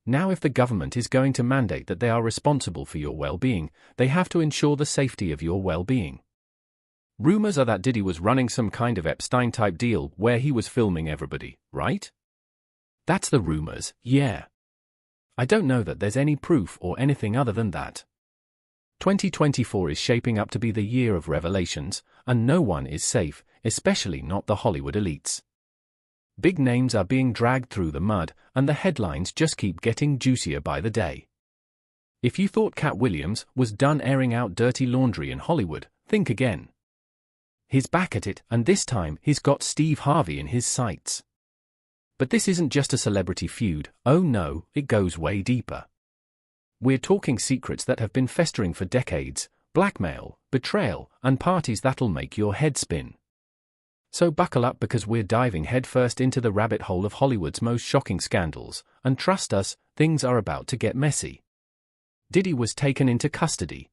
Now if the government is going to mandate that they are responsible for your well-being, they have to ensure the safety of your well-being. Rumors are that Diddy was running some kind of Epstein-type deal where he was filming everybody, right? That's the rumors, yeah. I don't know that there's any proof or anything other than that. 2024 is shaping up to be the year of revelations, and no one is safe, especially not the Hollywood elites. Big names are being dragged through the mud, and the headlines just keep getting juicier by the day. If you thought Katt Williams was done airing out dirty laundry in Hollywood, think again. He's back at it, and this time he's got Steve Harvey in his sights. But this isn't just a celebrity feud, oh no, it goes way deeper. We're talking secrets that have been festering for decades, blackmail, betrayal, and parties that'll make your head spin. So buckle up because we're diving headfirst into the rabbit hole of Hollywood's most shocking scandals, and trust us, things are about to get messy. Diddy was taken into custody.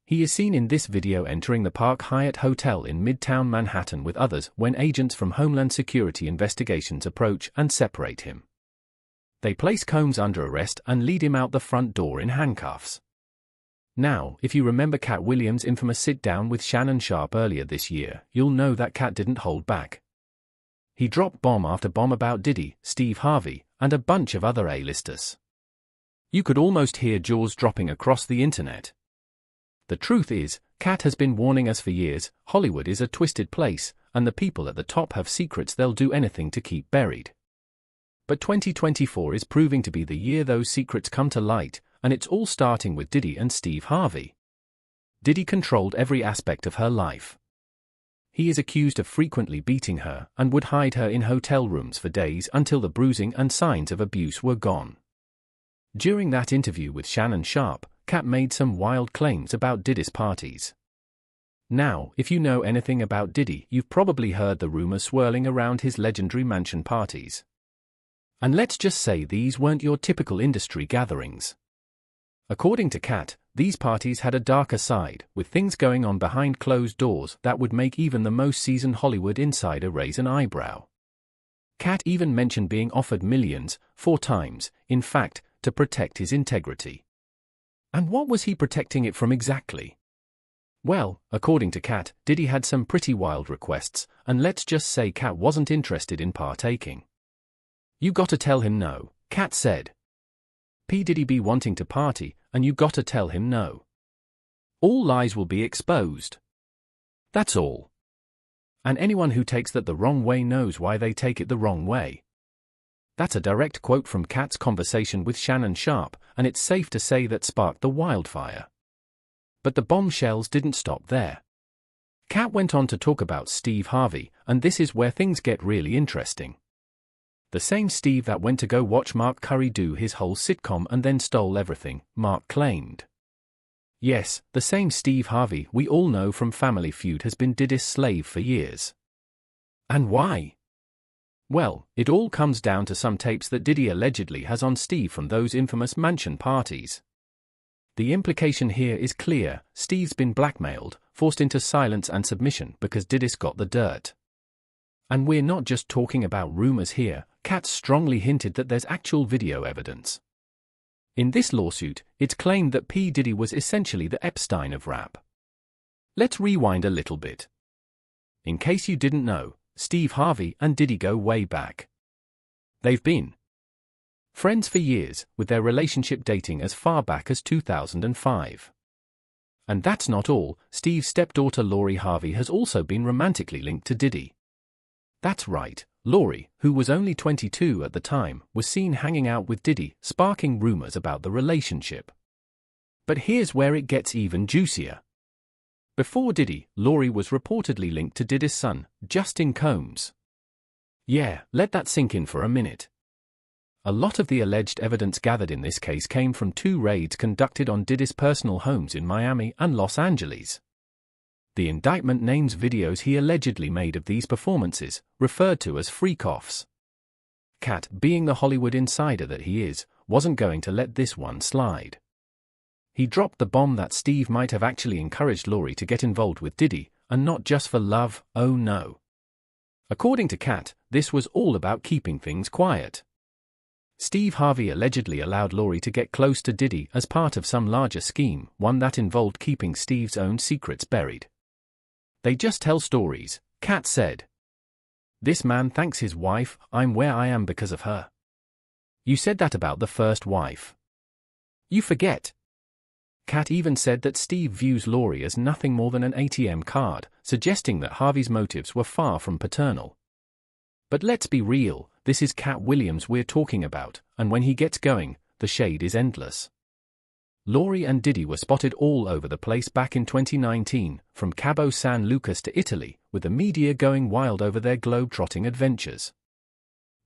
He is seen in this video entering the Park Hyatt Hotel in Midtown Manhattan with others when agents from Homeland Security Investigations approach and separate him. They place Combs under arrest and lead him out the front door in handcuffs. Now, if you remember Katt Williams' infamous sit-down with Shannon Sharpe earlier this year, you'll know that Katt didn't hold back. He dropped bomb after bomb about Diddy, Steve Harvey, and a bunch of other A-listers. You could almost hear jaws dropping across the internet. The truth is, Katt has been warning us for years, Hollywood is a twisted place, and the people at the top have secrets they'll do anything to keep buried. But 2024 is proving to be the year those secrets come to light, and it's all starting with Diddy and Steve Harvey. Diddy controlled every aspect of her life. He is accused of frequently beating her and would hide her in hotel rooms for days until the bruising and signs of abuse were gone. During that interview with Shannon Sharpe, Katt made some wild claims about Diddy's parties. Now, if you know anything about Diddy, you've probably heard the rumors swirling around his legendary mansion parties. And let's just say these weren't your typical industry gatherings. According to Katt, these parties had a darker side, with things going on behind closed doors that would make even the most seasoned Hollywood insider raise an eyebrow. Katt even mentioned being offered millions, 4 times, in fact, to protect his integrity. And what was he protecting it from exactly? Well, according to Katt, Diddy had some pretty wild requests, and let's just say Katt wasn't interested in partaking. You gotta tell him no, Katt said. P. Diddy be wanting to party, and you gotta tell him no. All lies will be exposed. That's all. And anyone who takes that the wrong way knows why they take it the wrong way. That's a direct quote from Katt's conversation with Shannon Sharpe, and it's safe to say that sparked the wildfire. But the bombshells didn't stop there. Katt went on to talk about Steve Harvey, and this is where things get really interesting. The same Steve that went to go watch Mark Curry do his whole sitcom and then stole everything, Mark claimed. Yes, the same Steve Harvey we all know from Family Feud has been Diddy's slave for years. And why? Well, it all comes down to some tapes that Diddy allegedly has on Steve from those infamous mansion parties. The implication here is clear, Steve's been blackmailed, forced into silence and submission because Diddy's got the dirt. And we're not just talking about rumors here, Katt strongly hinted that there's actual video evidence. In this lawsuit, it's claimed that P. Diddy was essentially the Epstein of rap. Let's rewind a little bit. In case you didn't know, Steve Harvey and Diddy go way back. They've been friends for years, with their relationship dating as far back as 2005. And that's not all, Steve's stepdaughter Lori Harvey has also been romantically linked to Diddy. That's right, Lori, who was only 22 at the time, was seen hanging out with Diddy, sparking rumors about the relationship. But here's where it gets even juicier. Before Diddy, Lori was reportedly linked to Diddy's son, Justin Combs. Yeah, let that sink in for a minute. A lot of the alleged evidence gathered in this case came from 2 raids conducted on Diddy's personal homes in Miami and Los Angeles. The indictment names videos he allegedly made of these performances, referred to as freak-offs. Katt, being the Hollywood insider that he is, wasn't going to let this one slide. He dropped the bomb that Steve might have actually encouraged Lori to get involved with Diddy, and not just for love, oh no. According to Katt, this was all about keeping things quiet. Steve Harvey allegedly allowed Lori to get close to Diddy as part of some larger scheme, one that involved keeping Steve's own secrets buried. "They just tell stories," Katt said. "This man thanks his wife. I'm where I am because of her." "You said that about the first wife. You forget." Katt even said that Steve views Lori as nothing more than an ATM card, suggesting that Harvey's motives were far from paternal. But let's be real, this is Katt Williams we're talking about, and when he gets going, the shade is endless. Lori and Diddy were spotted all over the place back in 2019, from Cabo San Lucas to Italy, with the media going wild over their globe-trotting adventures.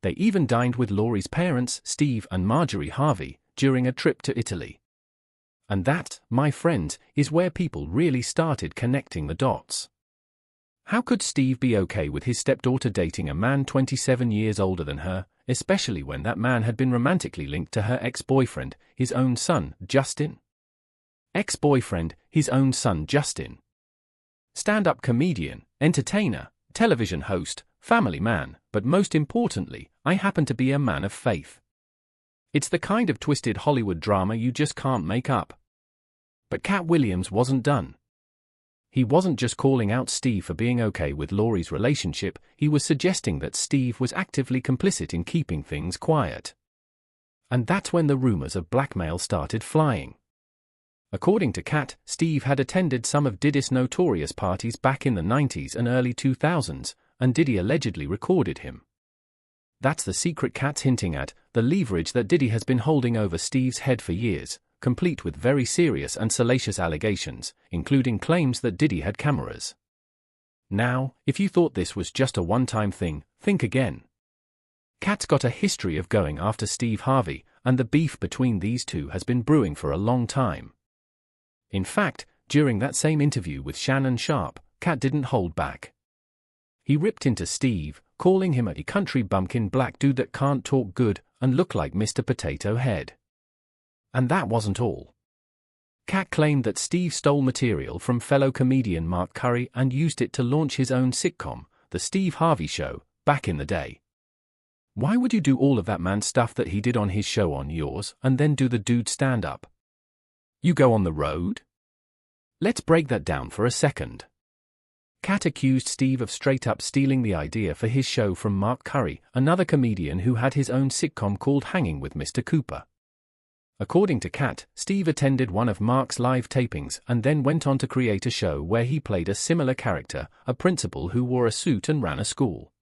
They even dined with Lori's parents, Steve and Marjorie Harvey, during a trip to Italy. And that, my friends, is where people really started connecting the dots. How could Steve be okay with his stepdaughter dating a man 27 years older than her, especially when that man had been romantically linked to her ex-boyfriend, his own son, Justin? Ex-boyfriend, his own son, Justin. Stand-up comedian, entertainer, television host, family man, but most importantly, I happen to be a man of faith. It's the kind of twisted Hollywood drama you just can't make up. But Katt Williams wasn't done. He wasn't just calling out Steve for being okay with Lori's relationship, he was suggesting that Steve was actively complicit in keeping things quiet. And that's when the rumors of blackmail started flying. According to Katt, Steve had attended some of Diddy's notorious parties back in the 90s and early 2000s, and Diddy allegedly recorded him. That's the secret Katt's hinting at, the leverage that Diddy has been holding over Steve's head for years, complete with very serious and salacious allegations, including claims that Diddy had cameras. Now, if you thought this was just a one-time thing, think again. Katt's got a history of going after Steve Harvey, and the beef between these two has been brewing for a long time. In fact, during that same interview with Shannon Sharpe, Katt didn't hold back. He ripped into Steve, calling him a country bumpkin black dude that can't talk good and look like Mr. Potato Head. And that wasn't all. Katt claimed that Steve stole material from fellow comedian Mark Curry and used it to launch his own sitcom, The Steve Harvey Show, back in the day. Why would you do all of that man stuff that he did on his show on yours and then do the dude stand-up? You go on the road? Let's break that down for a second. Katt accused Steve of straight-up stealing the idea for his show from Mark Curry, another comedian who had his own sitcom called Hanging with Mr. Cooper. According to Katt, Steve attended one of Mark's live tapings and then went on to create a show where he played a similar character, a principal who wore a suit and ran a school.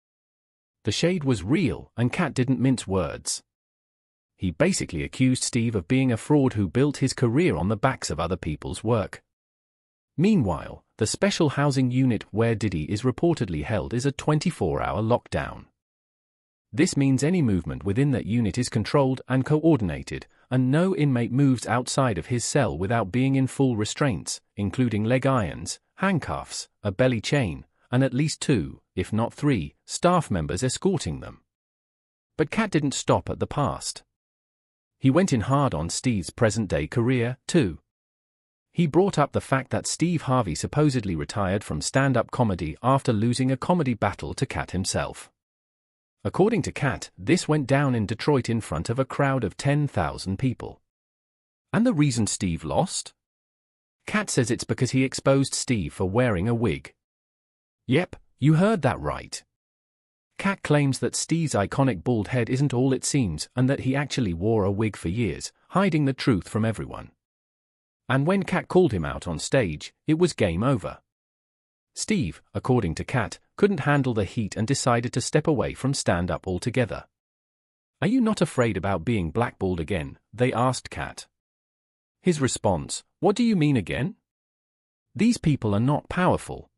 The shade was real, and Katt didn't mince words. He basically accused Steve of being a fraud who built his career on the backs of other people's work. Meanwhile, the special housing unit where Diddy is reportedly held is a 24-hour lockdown. This means any movement within that unit is controlled and coordinated, and no inmate moves outside of his cell without being in full restraints, including leg irons, handcuffs, a belly chain, and at least 2, if not 3, staff members escorting them. But Katt didn't stop at the past. He went in hard on Steve's present-day career, too. He brought up the fact that Steve Harvey supposedly retired from stand-up comedy after losing a comedy battle to Katt himself. According to Katt, this went down in Detroit in front of a crowd of 10,000 people. And the reason Steve lost? Katt says it's because he exposed Steve for wearing a wig. Yep, you heard that right. Katt claims that Steve's iconic bald head isn't all it seems and that he actually wore a wig for years, hiding the truth from everyone. And when Katt called him out on stage, it was game over. Steve, according to Katt, couldn't handle the heat and decided to step away from stand-up altogether. "Are you not afraid about being blackballed again?" they asked Katt. His response, "What do you mean again? These people are not powerful.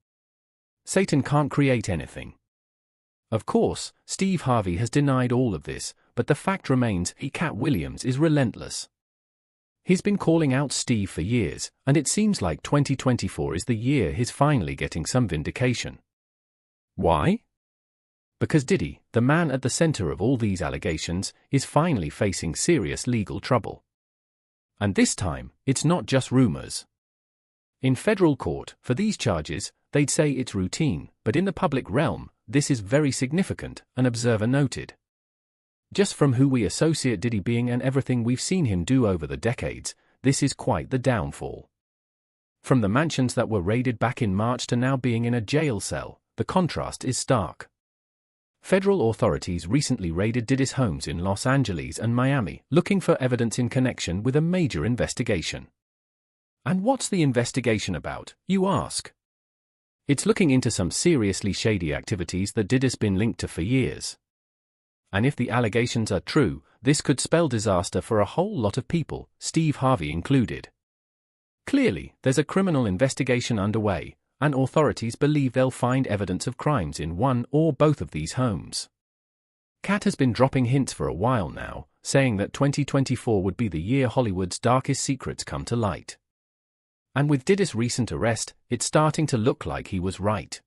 Satan can't create anything." Of course, Steve Harvey has denied all of this, but the fact remains, Katt Williams is relentless. He's been calling out Steve for years, and it seems like 2024 is the year he's finally getting some vindication. Why? Because Diddy, the man at the center of all these allegations, is finally facing serious legal trouble. And this time, it's not just rumors. In federal court, for these charges, they'd say it's routine, but in the public realm, this is very significant, an observer noted. Just from who we associate Diddy being and everything we've seen him do over the decades, this is quite the downfall. From the mansions that were raided back in March to now being in a jail cell, the contrast is stark. Federal authorities recently raided Diddy's homes in Los Angeles and Miami, looking for evidence in connection with a major investigation. And what's the investigation about, you ask? It's looking into some seriously shady activities that Diddy's been linked to for years. And if the allegations are true, this could spell disaster for a whole lot of people, Steve Harvey included. Clearly, there's a criminal investigation underway, and authorities believe they'll find evidence of crimes in one or both of these homes. Katt has been dropping hints for a while now, saying that 2024 would be the year Hollywood's darkest secrets come to light. And with Diddy's recent arrest, it's starting to look like he was right.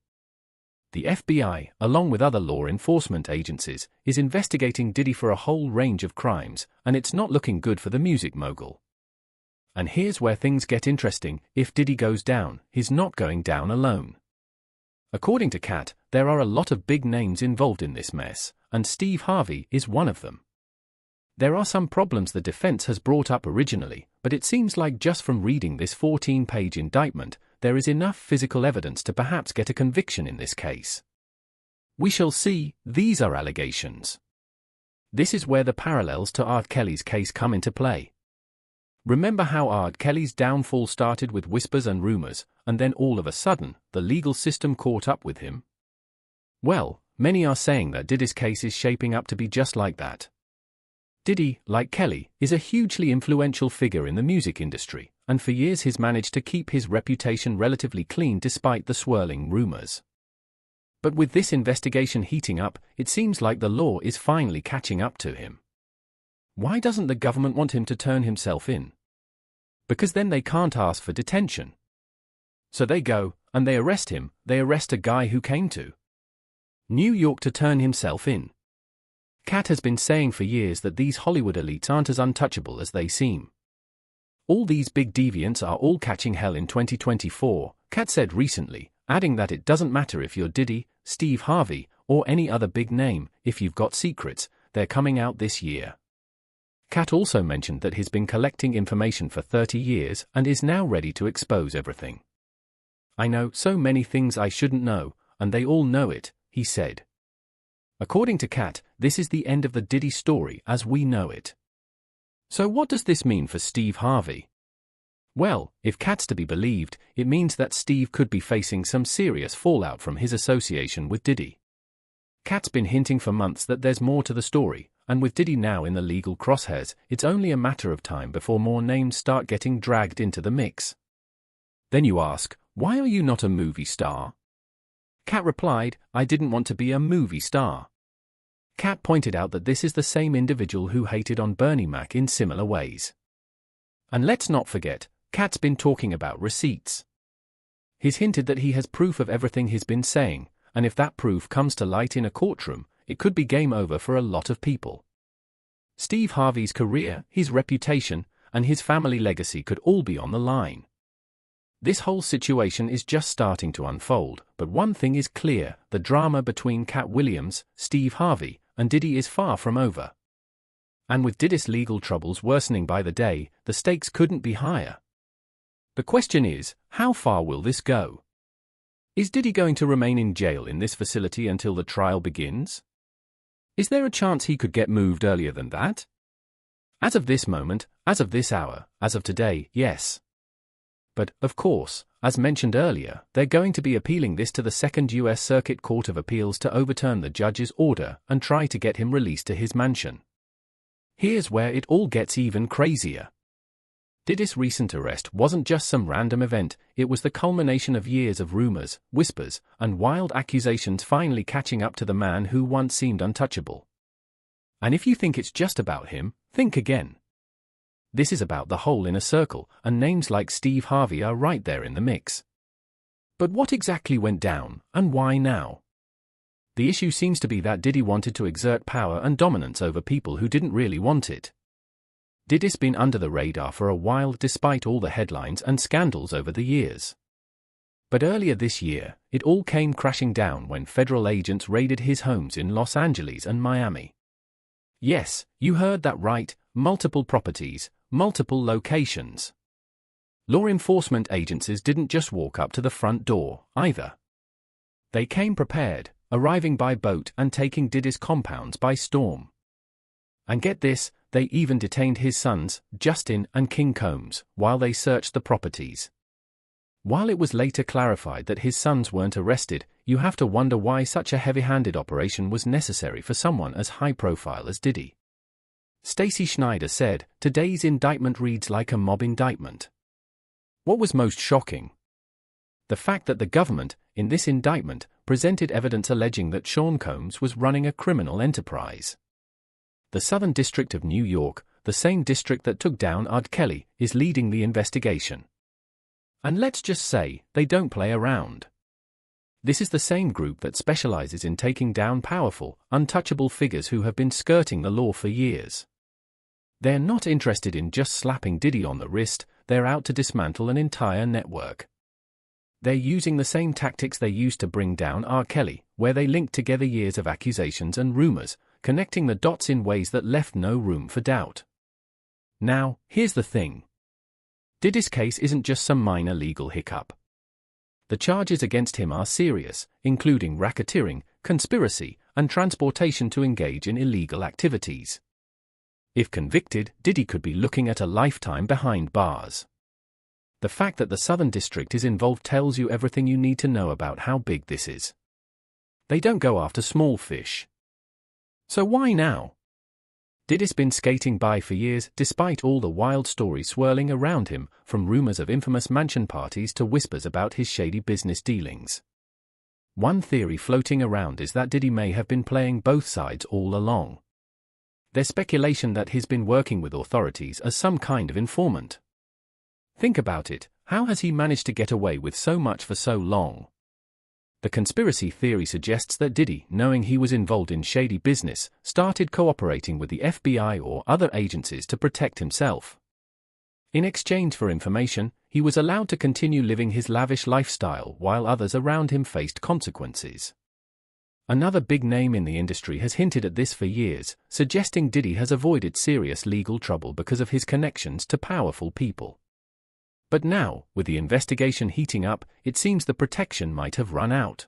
The FBI, along with other law enforcement agencies, is investigating Diddy for a whole range of crimes, and it's not looking good for the music mogul. And here's where things get interesting: if Diddy goes down, he's not going down alone. According to Katt, there are a lot of big names involved in this mess, and Steve Harvey is one of them. There are some problems the defense has brought up originally, but it seems like just from reading this 14-page indictment, there is enough physical evidence to perhaps get a conviction in this case. We shall see. These are allegations. This is where the parallels to R. Kelly's case come into play. Remember how R. Kelly's downfall started with whispers and rumors, and then all of a sudden, the legal system caught up with him? Well, many are saying that Diddy's case is shaping up to be just like that. Diddy, like Kelly, is a hugely influential figure in the music industry, and for years he's managed to keep his reputation relatively clean despite the swirling rumors. But with this investigation heating up, it seems like the law is finally catching up to him. Why doesn't the government want him to turn himself in? Because then they can't ask for detention. So they go, and they arrest him. They arrest a guy who came to New York to turn himself in. Katt has been saying for years that these Hollywood elites aren't as untouchable as they seem. All these big deviants are all catching hell in 2024, Katt said recently, adding that it doesn't matter if you're Diddy, Steve Harvey, or any other big name, if you've got secrets, they're coming out this year. Katt also mentioned that he's been collecting information for 30 years and is now ready to expose everything. I know so many things I shouldn't know, and they all know it, he said. According to Katt, this is the end of the Diddy story as we know it. So what does this mean for Steve Harvey? Well, if Katt's to be believed, it means that Steve could be facing some serious fallout from his association with Diddy. Katt's been hinting for months that there's more to the story, and with Diddy now in the legal crosshairs, it's only a matter of time before more names start getting dragged into the mix. Then you ask, why are you not a movie star? Katt replied, I didn't want to be a movie star. Katt pointed out that this is the same individual who hated on Bernie Mac in similar ways. And let's not forget, Katt's been talking about receipts. He's hinted that he has proof of everything he's been saying, and if that proof comes to light in a courtroom, it could be game over for a lot of people. Steve Harvey's career, his reputation, and his family legacy could all be on the line. This whole situation is just starting to unfold, but one thing is clear: the drama between Katt Williams, Steve Harvey, and Diddy is far from over. And with Diddy's legal troubles worsening by the day, the stakes couldn't be higher. The question is, how far will this go? Is Diddy going to remain in jail in this facility until the trial begins? Is there a chance he could get moved earlier than that? As of this moment, as of this hour, as of today, yes. But, of course, as mentioned earlier, they're going to be appealing this to the Second U.S. Circuit Court of Appeals to overturn the judge's order and try to get him released to his mansion. Here's where it all gets even crazier. Diddy's recent arrest wasn't just some random event, it was the culmination of years of rumors, whispers, and wild accusations finally catching up to the man who once seemed untouchable. And if you think it's just about him, think again. This is about the whole inner circle, and names like Steve Harvey are right there in the mix. But what exactly went down, and why now? The issue seems to be that Diddy wanted to exert power and dominance over people who didn't really want it. Diddy's been under the radar for a while despite all the headlines and scandals over the years. But earlier this year, it all came crashing down when federal agents raided his homes in Los Angeles and Miami. Yes, you heard that right, multiple properties, multiple locations. Law enforcement agencies didn't just walk up to the front door, either. They came prepared, arriving by boat and taking Diddy's compounds by storm. And get this, they even detained his sons, Justin and King Combs, while they searched the properties. While it was later clarified that his sons weren't arrested, you have to wonder why such a heavy-handed operation was necessary for someone as high-profile as Diddy. Stacey Schneider said, "Today's indictment reads like a mob indictment." What was most shocking? The fact that the government, in this indictment, presented evidence alleging that Sean Combs was running a criminal enterprise. The Southern District of New York, the same district that took down R. Kelly, is leading the investigation. And let's just say, they don't play around. This is the same group that specializes in taking down powerful, untouchable figures who have been skirting the law for years. They're not interested in just slapping Diddy on the wrist, they're out to dismantle an entire network. They're using the same tactics they used to bring down R. Kelly, where they linked together years of accusations and rumors, connecting the dots in ways that left no room for doubt. Now, here's the thing. Diddy's case isn't just some minor legal hiccup. The charges against him are serious, including racketeering, conspiracy, and transportation to engage in illegal activities. If convicted, Diddy could be looking at a lifetime behind bars. The fact that the Southern District is involved tells you everything you need to know about how big this is. They don't go after small fish. So why now? Diddy's been skating by for years, despite all the wild stories swirling around him, from rumors of infamous mansion parties to whispers about his shady business dealings. One theory floating around is that Diddy may have been playing both sides all along. There's speculation that he's been working with authorities as some kind of informant. Think about it, how has he managed to get away with so much for so long? The conspiracy theory suggests that Diddy, knowing he was involved in shady business, started cooperating with the FBI or other agencies to protect himself. In exchange for information, he was allowed to continue living his lavish lifestyle while others around him faced consequences. Another big name in the industry has hinted at this for years, suggesting Diddy has avoided serious legal trouble because of his connections to powerful people. But now, with the investigation heating up, it seems the protection might have run out.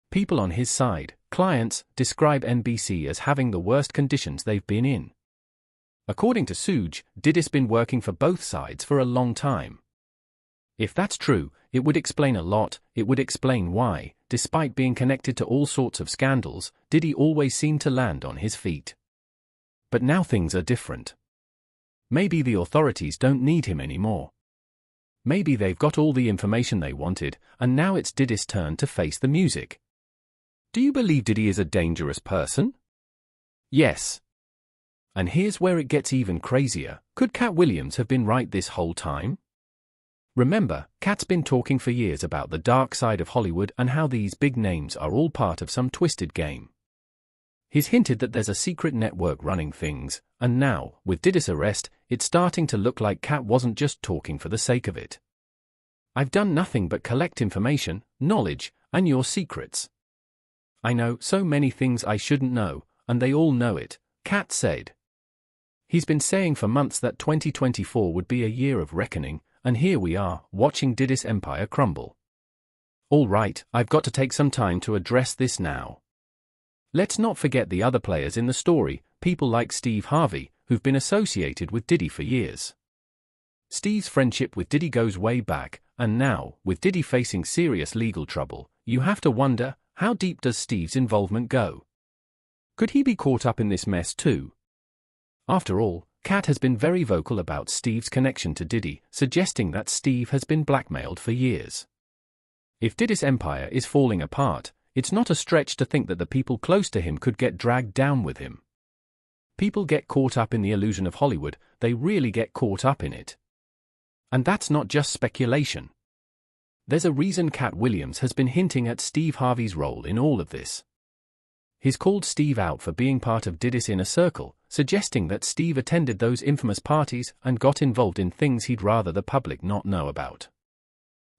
People on his side, clients, describe NBC as having the worst conditions they've been in. According to Suge, Diddy's been working for both sides for a long time. If that's true, it would explain a lot. It would explain why, despite being connected to all sorts of scandals, Diddy always seemed to land on his feet. But now things are different. Maybe the authorities don't need him anymore. Maybe they've got all the information they wanted, and now it's Diddy's turn to face the music. Do you believe Diddy is a dangerous person? Yes. And here's where it gets even crazier. Could Katt Williams have been right this whole time? Remember, Katt's been talking for years about the dark side of Hollywood and how these big names are all part of some twisted game. He's hinted that there's a secret network running things, and now, with Diddy's arrest, it's starting to look like Katt wasn't just talking for the sake of it. I've done nothing but collect information, knowledge, and your secrets. I know so many things I shouldn't know, and they all know it, Katt said. He's been saying for months that 2024 would be a year of reckoning, and here we are, watching Diddy's empire crumble. All right, I've got to take some time to address this now. Let's not forget the other players in the story, people like Steve Harvey, who've been associated with Diddy for years. Steve's friendship with Diddy goes way back, and now, with Diddy facing serious legal trouble, you have to wonder, how deep does Steve's involvement go? Could he be caught up in this mess too? After all, Katt has been very vocal about Steve's connection to Diddy, suggesting that Steve has been blackmailed for years. If Diddy's empire is falling apart, it's not a stretch to think that the people close to him could get dragged down with him. People get caught up in the illusion of Hollywood, they really get caught up in it. And that's not just speculation. There's a reason Katt Williams has been hinting at Steve Harvey's role in all of this. He's called Steve out for being part of Diddy's inner circle, suggesting that Steve attended those infamous parties and got involved in things he'd rather the public not know about.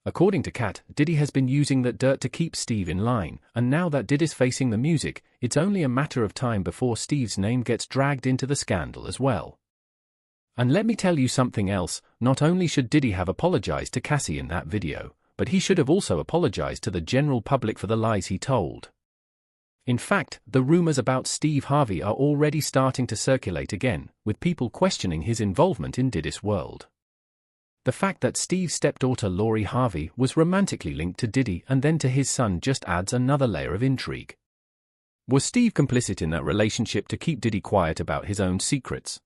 According to Katt, Diddy has been using that dirt to keep Steve in line, and now that Diddy's facing the music, it's only a matter of time before Steve's name gets dragged into the scandal as well. And let me tell you something else, not only should Diddy have apologized to Cassie in that video, but he should have also apologized to the general public for the lies he told. In fact, the rumors about Steve Harvey are already starting to circulate again, with people questioning his involvement in Diddy's world. The fact that Steve's stepdaughter Lori Harvey was romantically linked to Diddy and then to his son just adds another layer of intrigue. Was Steve complicit in that relationship to keep Diddy quiet about his own secrets?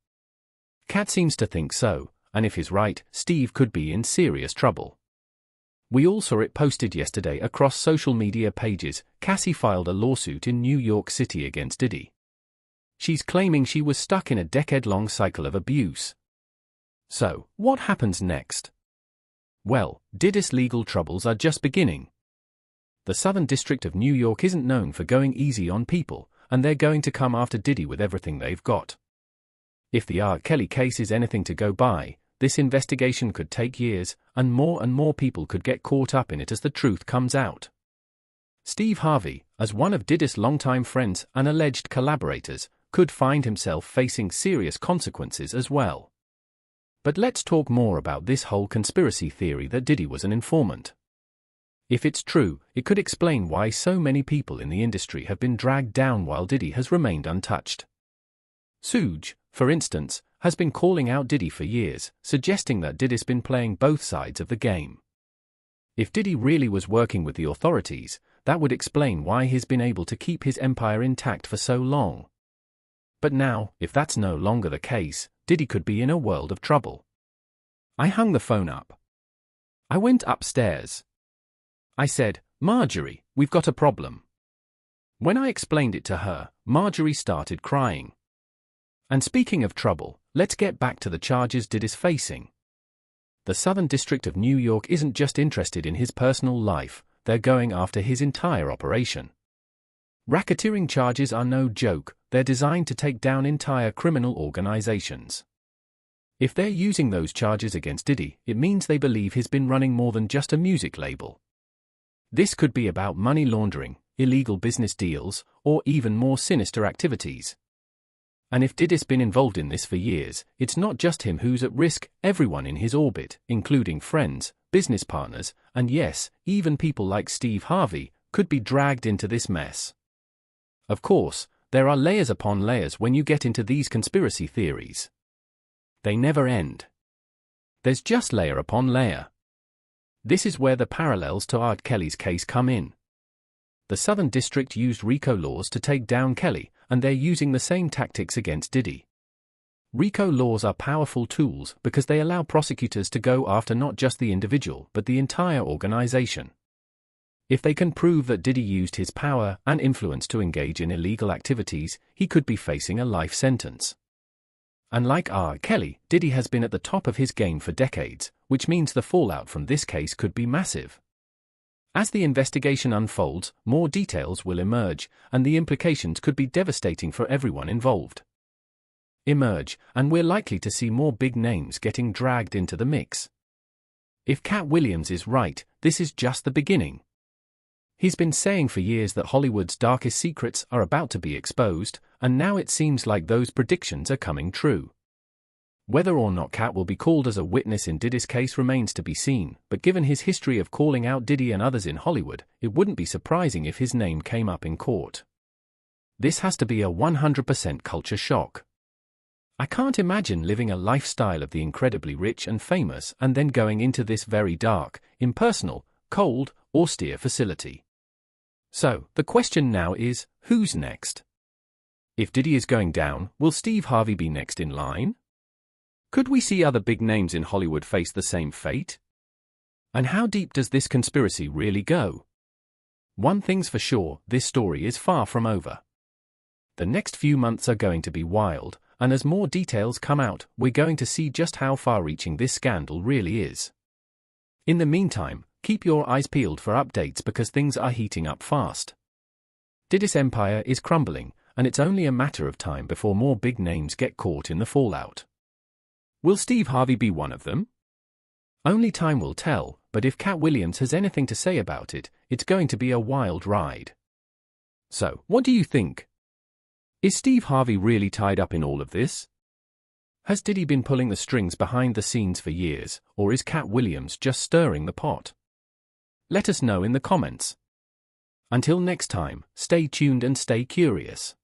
Katt seems to think so, and if he's right, Steve could be in serious trouble. We all saw it posted yesterday across social media pages. Cassie filed a lawsuit in New York City against Diddy. She's claiming she was stuck in a decade-long cycle of abuse. So, what happens next? Well, Diddy's legal troubles are just beginning. The Southern District of New York isn't known for going easy on people, and they're going to come after Diddy with everything they've got. If the R. Kelly case is anything to go by, this investigation could take years, and more people could get caught up in it as the truth comes out. Steve Harvey, as one of Diddy's longtime friends and alleged collaborators, could find himself facing serious consequences as well. But let's talk more about this whole conspiracy theory that Diddy was an informant. If it's true, it could explain why so many people in the industry have been dragged down while Diddy has remained untouched. Suge, for instance, has been calling out Diddy for years, suggesting that Diddy's been playing both sides of the game. If Diddy really was working with the authorities, that would explain why he's been able to keep his empire intact for so long. But now, if that's no longer the case, Diddy could be in a world of trouble. I hung the phone up. I went upstairs. I said, "Marjorie, we've got a problem." When I explained it to her, Marjorie started crying. And speaking of trouble, let's get back to the charges Diddy's facing. The Southern District of New York isn't just interested in his personal life, they're going after his entire operation. Racketeering charges are no joke, they're designed to take down entire criminal organizations. If they're using those charges against Diddy, it means they believe he's been running more than just a music label. This could be about money laundering, illegal business deals, or even more sinister activities. And if Diddy's been involved in this for years, it's not just him who's at risk, everyone in his orbit, including friends, business partners, and yes, even people like Steve Harvey, could be dragged into this mess. Of course, there are layers upon layers when you get into these conspiracy theories. They never end. There's just layer upon layer. This is where the parallels to R. Kelly's case come in. The Southern District used RICO laws to take down Kelly, and they're using the same tactics against Diddy. RICO laws are powerful tools because they allow prosecutors to go after not just the individual but the entire organization. If they can prove that Diddy used his power and influence to engage in illegal activities, he could be facing a life sentence. Unlike R. Kelly, Diddy has been at the top of his game for decades, which means the fallout from this case could be massive. As the investigation unfolds, more details will emerge, and the implications could be devastating for everyone involved. And we're likely to see more big names getting dragged into the mix. If Katt Williams is right, this is just the beginning. He's been saying for years that Hollywood's darkest secrets are about to be exposed, and now it seems like those predictions are coming true. Whether or not Katt will be called as a witness in Diddy's case remains to be seen, but given his history of calling out Diddy and others in Hollywood, it wouldn't be surprising if his name came up in court. This has to be a 100% culture shock. I can't imagine living a lifestyle of the incredibly rich and famous and then going into this very dark, impersonal, cold, austere facility. So, the question now is, who's next? If Diddy is going down, will Steve Harvey be next in line? Could we see other big names in Hollywood face the same fate? And how deep does this conspiracy really go? One thing's for sure, this story is far from over. The next few months are going to be wild, and as more details come out, we're going to see just how far-reaching this scandal really is. In the meantime, keep your eyes peeled for updates because things are heating up fast. Diddy's empire is crumbling, and it's only a matter of time before more big names get caught in the fallout. Will Steve Harvey be one of them? Only time will tell, but if Katt Williams has anything to say about it, it's going to be a wild ride. So, what do you think? Is Steve Harvey really tied up in all of this? Has Diddy been pulling the strings behind the scenes for years, or is Katt Williams just stirring the pot? Let us know in the comments. Until next time, stay tuned and stay curious.